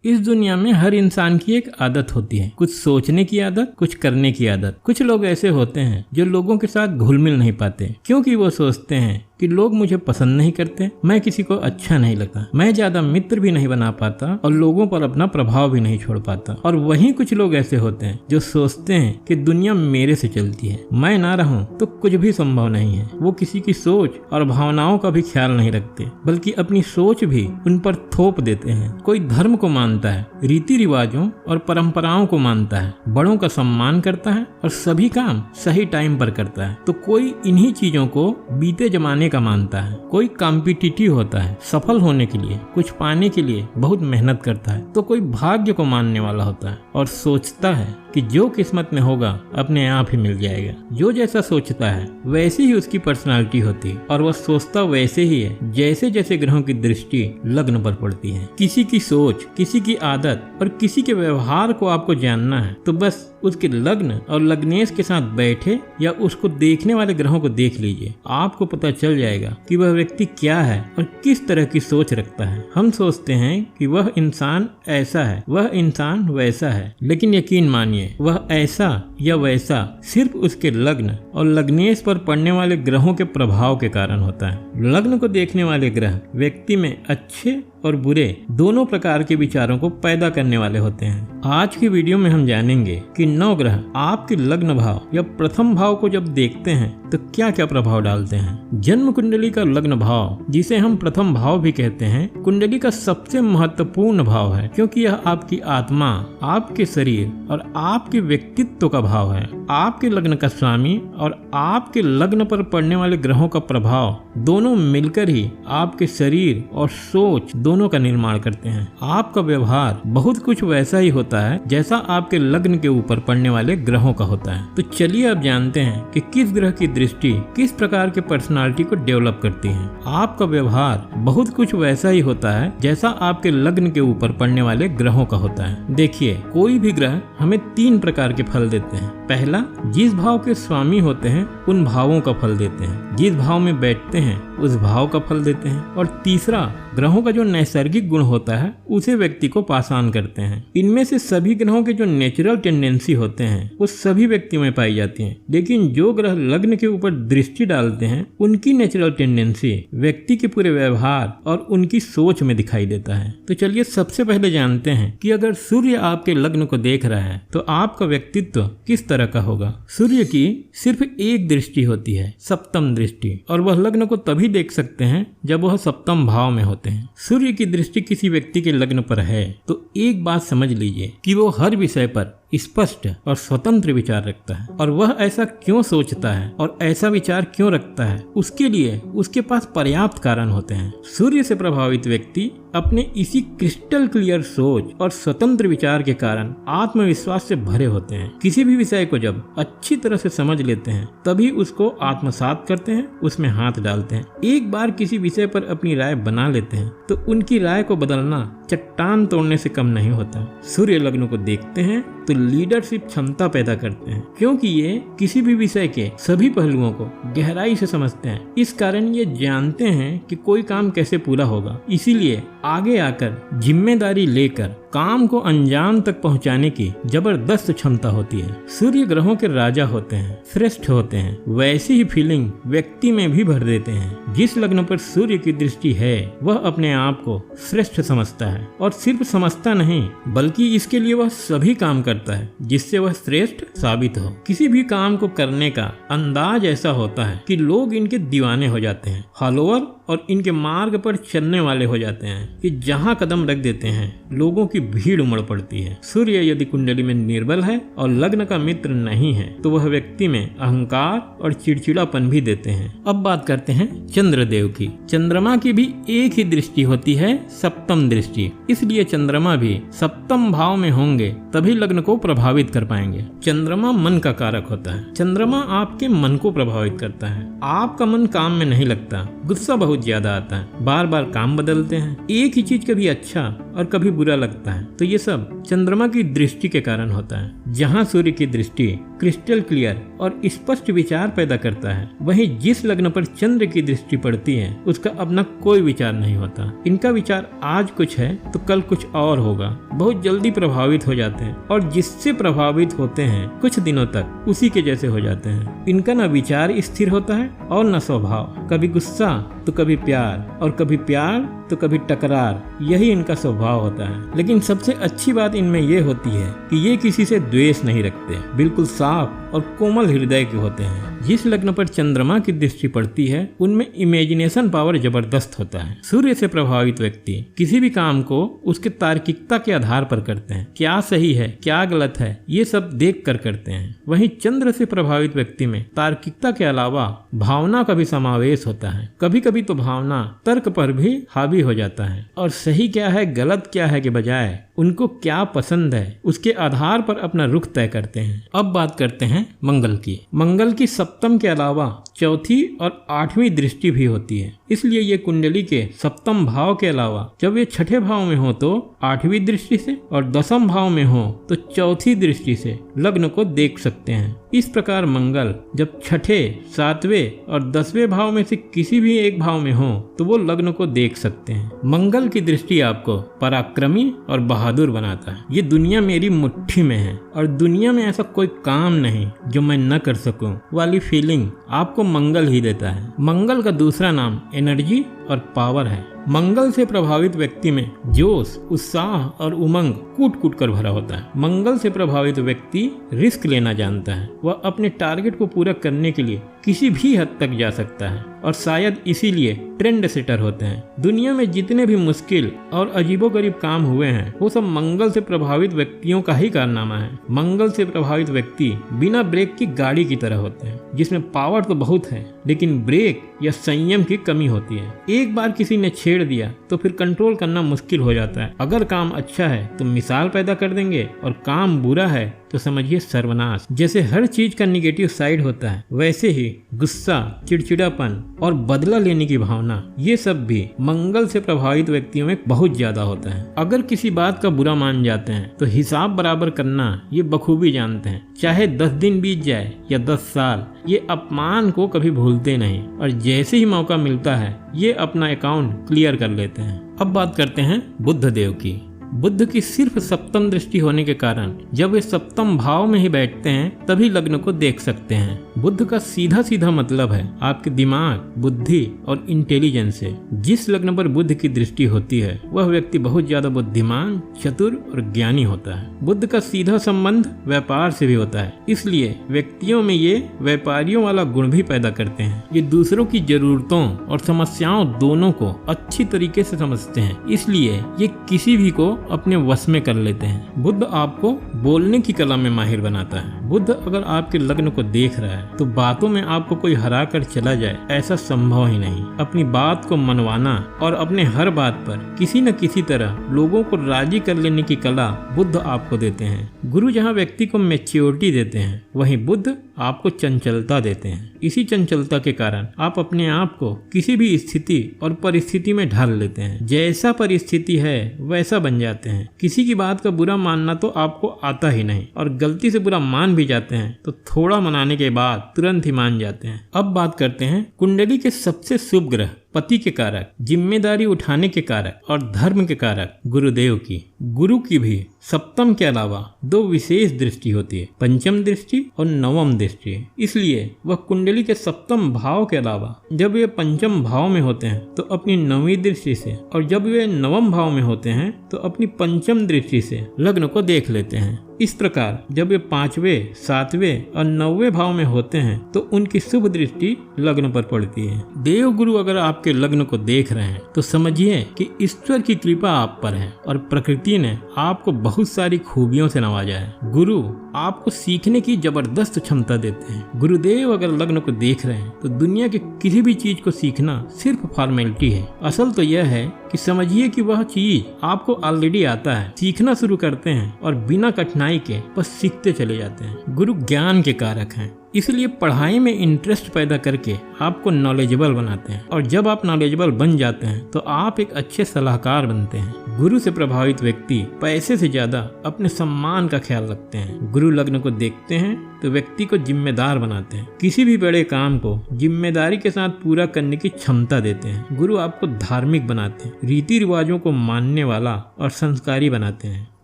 इस दुनिया में हर इंसान की एक आदत होती है, कुछ सोचने की आदत, कुछ करने की आदत। कुछ लोग ऐसे होते हैं जो लोगों के साथ घुल मिल नहीं पाते, क्योंकि वो सोचते हैं कि लोग मुझे पसंद नहीं करते, मैं किसी को अच्छा नहीं लगता, मैं ज्यादा मित्र भी नहीं बना पाता और लोगों पर अपना प्रभाव भी नहीं छोड़ पाता। और वहीं कुछ लोग ऐसे होते हैं जो सोचते हैं कि दुनिया मेरे से चलती है, मैं ना रहूं तो कुछ भी संभव नहीं है। वो किसी की सोच और भावनाओं का भी ख्याल नहीं रखते, बल्कि अपनी सोच भी उन पर थोप देते हैं। कोई धर्म को मानता है, रीति रिवाजों और परंपराओं को मानता है, बड़ों का सम्मान करता है और सभी काम सही टाइम पर करता है। तो कोई इन्हीं चीजों को बीते जमाने का मानता है। कोई कॉम्पिटिटिव होता है, सफल होने के लिए, कुछ पाने के लिए बहुत मेहनत करता है। तो कोई भाग्य को मानने वाला होता है और सोचता है कि जो किस्मत में होगा अपने आप ही मिल जाएगा। जो जैसा सोचता है वैसी ही उसकी पर्सनालिटी होती है और वह सोचता वैसे ही है जैसे जैसे ग्रहों की दृष्टि लग्न पर पड़ती है। किसी की सोच, किसी की आदत और किसी के व्यवहार को आपको जानना है तो बस उसके लग्न और लग्नेश के साथ बैठे या उसको देखने वाले ग्रहों को देख लीजिए। आपको पता चल जाएगा कि वह व्यक्ति क्या है और किस तरह की सोच रखता है। हम सोचते हैं कि वह इंसान ऐसा है, वह इंसान वैसा है, लेकिन यकीन मानिए वह ऐसा या वैसा सिर्फ उसके लग्न और लग्नेश पर पड़ने वाले ग्रहों के प्रभाव के कारण होता है। लग्न को देखने वाले ग्रह व्यक्ति में अच्छे और बुरे दोनों प्रकार के विचारों को पैदा करने वाले होते हैं। आज की वीडियो में हम जानेंगे कि 9 ग्रह आपके लग्न भाव या प्रथम भाव को जब देखते हैं तो क्या क्या प्रभाव डालते हैं। जन्म कुंडली का लग्न भाव, जिसे हम प्रथम भाव भी कहते हैं, कुंडली का सबसे महत्वपूर्ण भाव है, क्योंकि यह आपकी आत्मा, आपके शरीर और आपके व्यक्तित्व का भाव है। आपके लग्न का स्वामी और आपके लग्न पर पड़ने वाले ग्रहों का प्रभाव दोनों मिलकर ही आपके शरीर और सोच दोनों का निर्माण करते हैं। आपका व्यवहार बहुत कुछ वैसा ही होता है जैसा आपके लग्न के ऊपर पड़ने वाले ग्रहों का होता है। तो चलिए अब जानते हैं कि किस ग्रह की दृष्टि किस प्रकार के पर्सनालिटी को डेवलप करती है। आपका व्यवहार बहुत कुछ वैसा ही होता है जैसा आपके लग्न के ऊपर पड़ने वाले ग्रहों का होता है। देखिए, कोई भी ग्रह हमें 3 प्रकार के फल देते हैं। पहला, जिस भाव के स्वामी होते हैं उन भावों का फल देते हैं। जिस भाव में बैठते हैं उस भाव का फल देते हैं। और तीसरा, ग्रहों का जो नैसर्गिक गुण होता है उसे व्यक्ति को पासान करते हैं। इनमें से सभी ग्रहों के जो नेचुरल टेंडेंसी होते हैं वो सभी व्यक्तियों में पाई जाती हैं, लेकिन जो ग्रह लग्न के ऊपर दृष्टि डालते हैं उनकी नेचुरल टेंडेंसी व्यक्ति के पूरे व्यवहार और उनकी सोच में दिखाई देता है। तो चलिए सबसे पहले जानते हैं कि अगर सूर्य आपके लग्न को देख रहा है तो आपका व्यक्तित्व किस तरह का होगा। सूर्य की सिर्फ एक दृष्टि होती है, सप्तम दृष्टि, और वह लग्न को तभी देख सकते हैं जब वह सप्तम भाव में होते हैं। सूर्य की दृष्टि किसी व्यक्ति के लग्न पर है तो एक बात समझ लीजिए कि वो हर विषय पर स्पष्ट और स्वतंत्र विचार रखता है। और वह ऐसा क्यों सोचता है और ऐसा विचार क्यों रखता है, उसके लिए उसके पास पर्याप्त कारण होते हैं। सूर्य से प्रभावित व्यक्ति अपने इसी क्रिस्टल क्लियर सोच और स्वतंत्र विचार के कारण आत्मविश्वास से भरे होते हैं। किसी भी विषय को जब अच्छी तरह से समझ लेते हैं तभी उसको आत्मसात करते हैं, उसमें हाथ डालते हैं। एक बार किसी विषय पर अपनी राय बना लेते हैं तो उनकी राय को बदलना चट्टान तोड़ने से कम नहीं होता। सूर्य लग्न को देखते हैं तो लीडरशिप क्षमता पैदा करते हैं, क्योंकि ये किसी भी विषय के सभी पहलुओं को गहराई से समझते हैं। इस कारण ये जानते हैं कि कोई काम कैसे पूरा होगा, इसीलिए आगे आकर जिम्मेदारी लेकर काम को अंजाम तक पहुंचाने की जबरदस्त क्षमता होती है। सूर्य ग्रहों के राजा होते हैं, श्रेष्ठ होते हैं, वैसी ही फीलिंग व्यक्ति में भी भर देते हैं। जिस लग्न पर सूर्य की दृष्टि है वह अपने आप को श्रेष्ठ समझता है, और सिर्फ समझता नहीं बल्कि इसके लिए वह सभी काम करता है जिससे वह श्रेष्ठ साबित हो। किसी भी काम को करने का अंदाज ऐसा होता है कि लोग इनके दीवाने हो जाते हैं, फॉलोअर और इनके मार्ग पर चलने वाले हो जाते हैं कि जहां कदम रख देते हैं लोगों की भीड़ उमड़ पड़ती है। सूर्य यदि कुंडली में निर्बल है और लग्न का मित्र नहीं है तो वह व्यक्ति में अहंकार और चिड़चिड़ापन भी देते हैं। अब बात करते हैं चंद्रदेव की। चंद्रमा की भी एक ही दृष्टि होती है, सप्तम दृष्टि, इसलिए चंद्रमा भी सप्तम भाव में होंगे तभी लग्न को प्रभावित कर पाएंगे। चंद्रमा मन का कारक होता है। चंद्रमा आपके मन को प्रभावित करता है। आपका मन काम में नहीं लगता, गुस्सा बहुत बहुत ज्यादा आता है, बार बार काम बदलते हैं, एक ही चीज कभी अच्छा और कभी बुरा लगता है। तो ये सब चंद्रमा की दृष्टि के कारण होता है। जहाँ सूर्य की दृष्टि क्रिस्टल क्लियर और स्पष्ट विचार पैदा करता है, वहीं जिस लग्न पर चंद्र की दृष्टि पड़ती है उसका अपना कोई विचार नहीं होता। इनका विचार आज कुछ है तो कल कुछ और होगा, बहुत जल्दी प्रभावित हो जाते हैं और जिससे प्रभावित होते हैं कुछ दिनों तक उसी के जैसे हो जाते हैं। इनका न विचार स्थिर होता है और न स्वभाव, कभी गुस्सा तो कभी प्यार और कभी प्यार तो कभी टकरार, यही इनका स्वभाव होता है। लेकिन सबसे अच्छी बात इनमें ये होती है कि ये किसी से द्वेष नहीं रखते, बिल्कुल साफ और कोमल हृदय के होते हैं। जिस लग्न पर चंद्रमा की दृष्टि पड़ती है उनमें इमेजिनेशन पावर जबरदस्त होता है। सूर्य से प्रभावित व्यक्ति किसी भी काम को उसके तार्किकता के आधार पर करते हैं, क्या सही है क्या गलत है ये सब देख कर करते हैं। वहीं चंद्र से प्रभावित व्यक्ति में तार्किकता के अलावा भावना का भी समावेश होता है। कभी कभी तो भावना तर्क पर भी हावी हो जाता है और सही क्या है गलत क्या है के बजाय उनको क्या पसंद है उसके आधार पर अपना रुख तय करते हैं। अब बात करते हैं मंगल की। मंगल की सप्तम के अलावा चौथी और आठवीं दृष्टि भी होती है, इसलिए ये कुंडली के सप्तम भाव के अलावा जब ये छठे भाव में हो तो आठवीं दृष्टि से और दसम भाव में हो तो चौथी दृष्टि से लग्न को देख सकते हैं। इस प्रकार मंगल जब छठे, सातवें और 10वें भाव में से किसी भी एक भाव में हो तो वो लग्न को देख सकते हैं। मंगल की दृष्टि आपको पराक्रमी और बहादुर बनाता है। ये दुनिया मेरी मुट्ठी में है और दुनिया में ऐसा कोई काम नहीं जो मैं न कर सकूं वाली फीलिंग आपको मंगल ही देता है। मंगल का दूसरा नाम एनर्जी और पावर है। मंगल से प्रभावित व्यक्ति में जोश, उत्साह और उमंग कूट कूट कर भरा होता है। मंगल से प्रभावित व्यक्ति रिस्क लेना जानता है, वह अपने टारगेट को पूरा करने के लिए किसी भी हद तक जा सकता है और शायद इसीलिए ट्रेंड सेटर होते हैं। दुनिया में जितने भी मुश्किल और अजीबोगरीब काम हुए हैं वो सब मंगल से प्रभावित व्यक्तियों का ही कारनामा है। मंगल से प्रभावित व्यक्ति बिना ब्रेक की गाड़ी की तरह होते हैं, जिसमें पावर तो बहुत है लेकिन ब्रेक या संयम की कमी होती है। एक बार किसी ने छेड़ दिया तो फिर कंट्रोल करना मुश्किल हो जाता है। अगर काम अच्छा है तो मिसाल पैदा कर देंगे और काम बुरा है तो समझिए सर्वनाश। जैसे हर चीज का निगेटिव साइड होता है वैसे ही गुस्सा, चिड़चिड़ापन और बदला लेने की भावना ये सब भी मंगल से प्रभावित व्यक्तियों में बहुत ज्यादा होता है। अगर किसी बात का बुरा मान जाते हैं तो हिसाब बराबर करना ये बखूबी जानते हैं। चाहे 10 दिन बीत जाए या 10 साल, ये अपमान को कभी भूलते नहीं और जैसे ही मौका मिलता है ये अपना अकाउंट क्लियर कर लेते हैं। अब बात करते हैं बुध देव की। बुध की सिर्फ सप्तम दृष्टि होने के कारण जब वे सप्तम भाव में ही बैठते हैं तभी लग्न को देख सकते हैं। बुध का सीधा सीधा मतलब है आपके दिमाग, बुद्धि और इंटेलिजेंस से। जिस लग्न पर बुध की दृष्टि होती है वह व्यक्ति बहुत ज्यादा बुद्धिमान, चतुर और ज्ञानी होता है। बुध का सीधा संबंध व्यापार से भी होता है, इसलिए व्यक्तियों में ये व्यापारियों वाला गुण भी पैदा करते हैं। ये दूसरों की जरूरतों और समस्याओं दोनों को अच्छी तरीके से समझते हैं, इसलिए ये किसी भी को अपने वश में कर लेते हैं। बुध आपको बोलने की कला में माहिर बनाता है। बुध अगर आपके लग्न को देख रहा है तो बातों में आपको कोई हरा कर चला जाए ऐसा संभव ही नहीं। अपनी बात को मनवाना और अपने हर बात पर किसी न किसी तरह लोगों को राजी कर लेने की कला बुध आपको देते हैं। गुरु जहाँ व्यक्ति को मैच्योरिटी देते हैं वहीं बुध आपको चंचलता देते हैं। इसी चंचलता के कारण आप अपने आप को किसी भी स्थिति और परिस्थिति में ढाल लेते हैं। जैसा परिस्थिति है वैसा बन जाते हैं। किसी की बात का बुरा मानना तो आपको आता ही नहीं और गलती से बुरा मान भी जाते हैं तो थोड़ा मनाने के बाद तुरंत ही मान जाते हैं। अब बात करते हैं कुंडली के सबसे शुभ ग्रह, पति के कारक, जिम्मेदारी उठाने के कारक और धर्म के कारक गुरुदेव की। गुरु की भी सप्तम के अलावा 2 विशेष दृष्टि होती है, पंचम दृष्टि और नवम दृष्टि। इसलिए वह कुंडली के सप्तम भाव के अलावा जब वे पंचम भाव में होते हैं तो अपनी 9वीं दृष्टि से और जब वे नवम भाव में होते हैं तो अपनी पंचम दृष्टि से लग्न को देख लेते हैं। इस प्रकार जब वे 5वें, 7वें और 9वें भाव में होते हैं तो उनकी शुभ दृष्टि लग्न पर पड़ती है। देव गुरु अगर आपके लग्न को देख रहे हैं तो समझिए कि ईश्वर की कृपा आप पर है और प्रकृति ने आपको बहुत सारी खूबियों से नवाजा है। गुरु आपको सीखने की जबरदस्त क्षमता देते हैं। गुरुदेव अगर लग्न को देख रहे हैं तो दुनिया के किसी भी चीज को सीखना सिर्फ फॉर्मेलिटी है। असल तो यह है कि समझिए कि वह चीज आपको ऑलरेडी आता है। सीखना शुरू करते हैं और बिना कठिनाई के बस सीखते चले जाते हैं। गुरु ज्ञान के कारक हैं, इसलिए पढ़ाई में इंटरेस्ट पैदा करके आपको नॉलेजेबल बनाते हैं, और जब आप नॉलेजेबल बन जाते हैं तो आप एक अच्छे सलाहकार बनते हैं। गुरु से प्रभावित व्यक्ति पैसे से ज्यादा अपने सम्मान का ख्याल रखते हैं। गुरु लग्न को देखते हैं तो व्यक्ति को जिम्मेदार बनाते हैं, किसी भी बड़े काम को जिम्मेदारी के साथ पूरा करने की क्षमता देते हैं। गुरु आपको धार्मिक बनाते हैं, रीति रिवाजों को मानने वाला और संस्कारी बनाते हैं।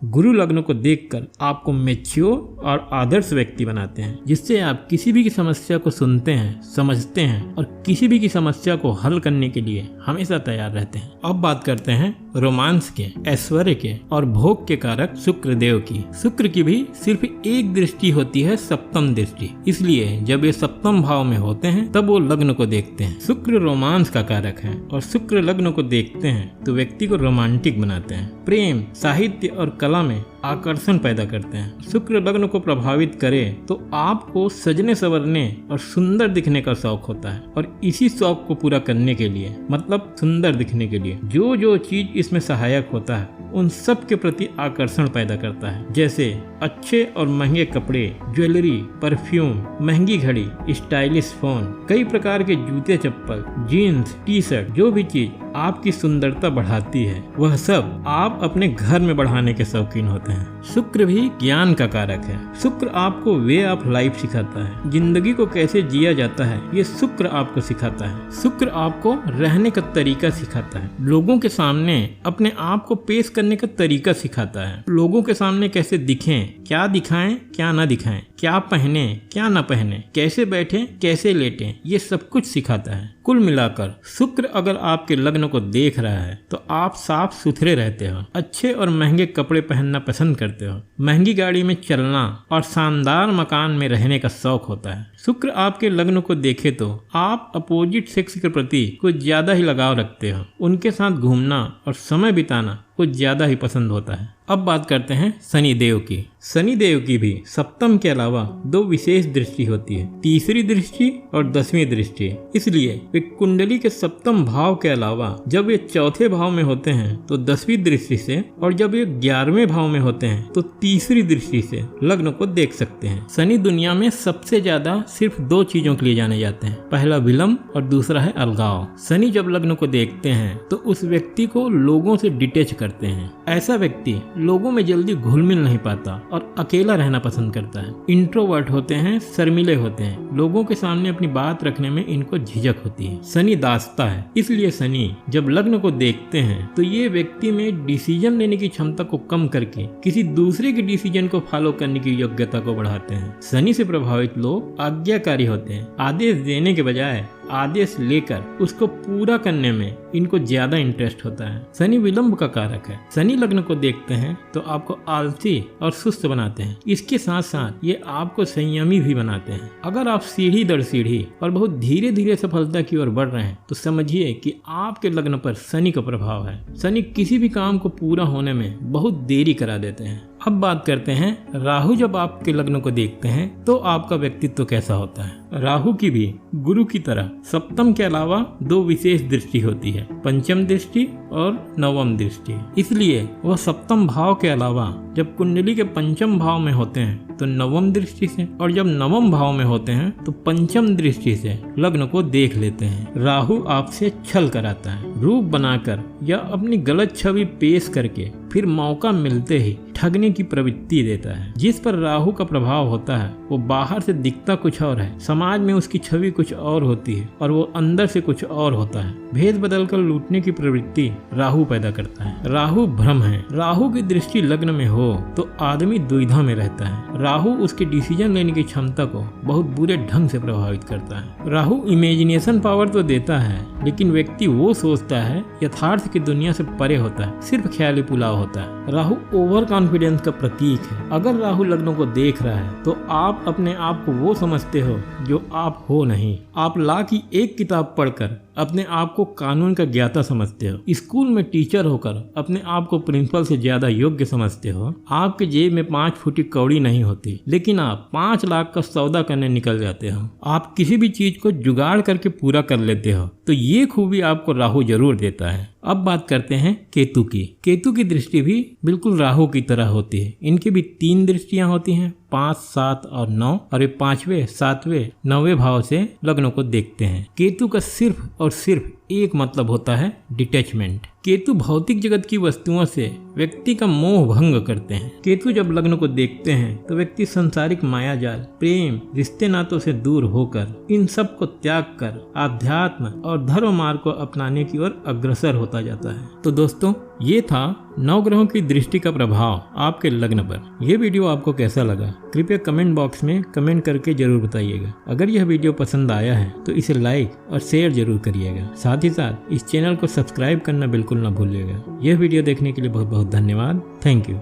गुरु लग्न को देखकर आपको मैच्योर और आदर्श व्यक्ति बनाते हैं, जिससे आप किसी भी की समस्या को सुनते हैं, समझते हैं और किसी भी की समस्या को हल करने के लिए हमेशा तैयार रहते हैं। अब बात करते हैं रोमांस के, ऐश्वर्य के और भोग के कारक शुक्र देव की। शुक्र की भी सिर्फ एक दृष्टि होती है, सप्तम दृष्टि, इसलिए जब ये सप्तम भाव में होते हैं तब वो लग्न को देखते हैं। शुक्र रोमांस का कारक है और शुक्र लग्न को देखते हैं तो व्यक्ति को रोमांटिक बनाते हैं, प्रेम, साहित्य और कला में आकर्षण पैदा करते हैं। शुक्र लग्न को प्रभावित करे तो आपको सजने संवरने और सुंदर दिखने का शौक होता है, और इसी शौक को पूरा करने के लिए, मतलब सुंदर दिखने के लिए, जो जो चीज इसमें सहायक होता है उन सब के प्रति आकर्षण पैदा करता है। जैसे अच्छे और महंगे कपड़े, ज्वेलरी, परफ्यूम, महंगी घड़ी, स्टाइलिश फोन, कई प्रकार के जूते चप्पल, जीन्स, टी शर्ट, जो भी चीज आपकी सुंदरता बढ़ाती है वह सब आप अपने घर में बढ़ाने के शौकीन होते हैं। शुक्र भी ज्ञान का कारक है। शुक्र आपको वे ऑफ लाइफ सिखाता है, जिंदगी को कैसे जिया जाता है ये शुक्र आपको सिखाता है। शुक्र आपको रहने का तरीका सिखाता है, लोगों के सामने अपने आप को पेश करने का तरीका सिखाता है, लोगों के सामने कैसे दिखें, क्या दिखाएं क्या ना दिखाएं, क्या पहने क्या ना पहने, कैसे बैठें कैसे लेटें, ये सब कुछ सिखाता है। कुल मिलाकर शुक्र अगर आपके लग्न को देख रहा है तो आप साफ सुथरे रहते हो, अच्छे और महंगे कपड़े पहनना पसंद करते हो, महंगी गाड़ी में चलना और शानदार मकान में रहने का शौक होता है। शुक्र आपके लग्न को देखे तो आप अपोजिट सेक्स के प्रति कुछ ज्यादा ही लगाव रखते हो, उनके साथ घूमना और समय बिताना कुछ ज्यादा ही पसंद होता है। अब बात करते हैं शनि देव की। शनि देव की भी सप्तम के अलावा दो विशेष दृष्टि होती है, तीसरी दृष्टि और 10वीं दृष्टि। इसलिए वे कुंडली के सप्तम भाव के अलावा जब वे चौथे भाव में होते हैं तो 10वीं दृष्टि से, और जब ये 11वें भाव में होते हैं तो तीसरी दृष्टि से लग्न को देख सकते हैं। शनि दुनिया में सबसे ज्यादा सिर्फ दो चीजों के लिए जाने जाते हैं, पहला विलंब और दूसरा है अलगाव। शनि जब लग्न को देखते हैं तो उस व्यक्ति को लोगों से डिटेच करते हैं। ऐसा व्यक्ति लोगों में जल्दी घुल मिल नहीं पाता और अकेला रहना पसंद करता है। इंट्रोवर्ट होते हैं, शर्मीले होते हैं, लोगों के सामने अपनी बात रखने में इनको झिझक होती है। शनि दासता है, इसलिए शनि जब लग्न को देखते हैं तो ये व्यक्ति में डिसीजन लेने की क्षमता को कम करके किसी दूसरे के डिसीजन को फॉलो करने की योग्यता को बढ़ाते हैं। शनि से प्रभावित लोग आज्ञाकारी होते हैं, आदेश देने के बजाय आदेश लेकर उसको पूरा करने में इनको ज्यादा इंटरेस्ट होता है। शनि विलंब का कारक है। शनि लग्न को देखते हैं तो आपको आलसी और सुस्त बनाते हैं, इसके साथ साथ ये आपको संयमी भी बनाते हैं। अगर आप सीढ़ी दर सीढ़ी और बहुत धीरे धीरे सफलता की ओर बढ़ रहे हैं तो समझिए कि आपके लग्न पर शनि का प्रभाव है। शनि किसी भी काम को पूरा होने में बहुत देरी करा देते हैं। अब बात करते हैं राहु जब आपके लग्न को देखते हैं तो आपका व्यक्तित्व कैसा होता है। राहु की भी गुरु की तरह सप्तम के अलावा दो विशेष दृष्टि होती है, पंचम दृष्टि और नवम दृष्टि। इसलिए वह सप्तम भाव के अलावा जब कुंडली के पंचम भाव में होते हैं तो नवम दृष्टि से, और जब नवम भाव में होते हैं तो पंचम दृष्टि से लग्न को देख लेते हैं। राहु आपसे छल कराता है, रूप बनाकर या अपनी गलत छवि पेश करके फिर मौका मिलते ही ठगने की प्रवृत्ति देता है। जिस पर राहु का प्रभाव होता है वो बाहर से दिखता कुछ और है, समाज में उसकी छवि कुछ और होती है और वो अंदर से कुछ और होता है। भेद बदलकर लूटने की प्रवृत्ति राहु पैदा करता है। राहु भ्रम है। राहु की दृष्टि लग्न में हो तो आदमी दुविधा में रहता है। राहु उसके डिसीजन लेने की क्षमता को बहुत बुरे ढंग से प्रभावित करता है। राहु इमेजिनेशन पावर तो देता है, लेकिन व्यक्ति वो सोचता है यथार्थ की दुनिया से परे होता है, सिर्फ ख्याली पुलाव होता है। राहु ओवर कॉन्फिडेंस का प्रतीक है। अगर राहु लग्नों को देख रहा है तो आप अपने आप को वो समझते हो जो आप हो नहीं। आप लॉ की एक किताब पढ़कर अपने आप को कानून का ज्ञाता समझते हो। स्कूल में टीचर होकर अपने आप को प्रिंसिपल से ज्यादा योग्य समझते हो। आपके जेब में 5 फुटी कौड़ी नहीं होती, लेकिन आप 5 लाख का सौदा करने निकल जाते हो। आप किसी भी चीज को जुगाड़ करके पूरा कर लेते हो। तो ये खूबी आपको राहु जरूर देता है। अब बात करते हैं केतु की। केतु की दृष्टि भी बिल्कुल राहु की तरह होती है। इनकी भी 3 दृष्टियां होती हैं, 5, 7 और 9 और ये 5वें, 7वें, 9वें भाव से लग्नों को देखते हैं। केतु का सिर्फ और सिर्फ एक मतलब होता है डिटैचमेंट। केतु भौतिक जगत की वस्तुओं से व्यक्ति का मोह भंग करते हैं। केतु जब लग्न को देखते हैं तो व्यक्ति संसारिक मायाजाल, प्रेम, रिश्ते नातों से दूर होकर इन सब को त्याग कर आध्यात्म और धर्म मार्ग को अपनाने की ओर अग्रसर होता जाता है। तो दोस्तों, ये था 9 ग्रहों की दृष्टि का प्रभाव आपके लग्न पर। यह वीडियो आपको कैसा लगा कृपया कमेंट बॉक्स में कमेंट करके जरूर बताइएगा। अगर यह वीडियो पसंद आया है तो इसे लाइक और शेयर जरूर करिएगा। साथ ही साथ इस चैनल को सब्सक्राइब करना बिल्कुल ना भूलिएगा। यह वीडियो देखने के लिए बहुत बहुत धन्यवाद। Thank you.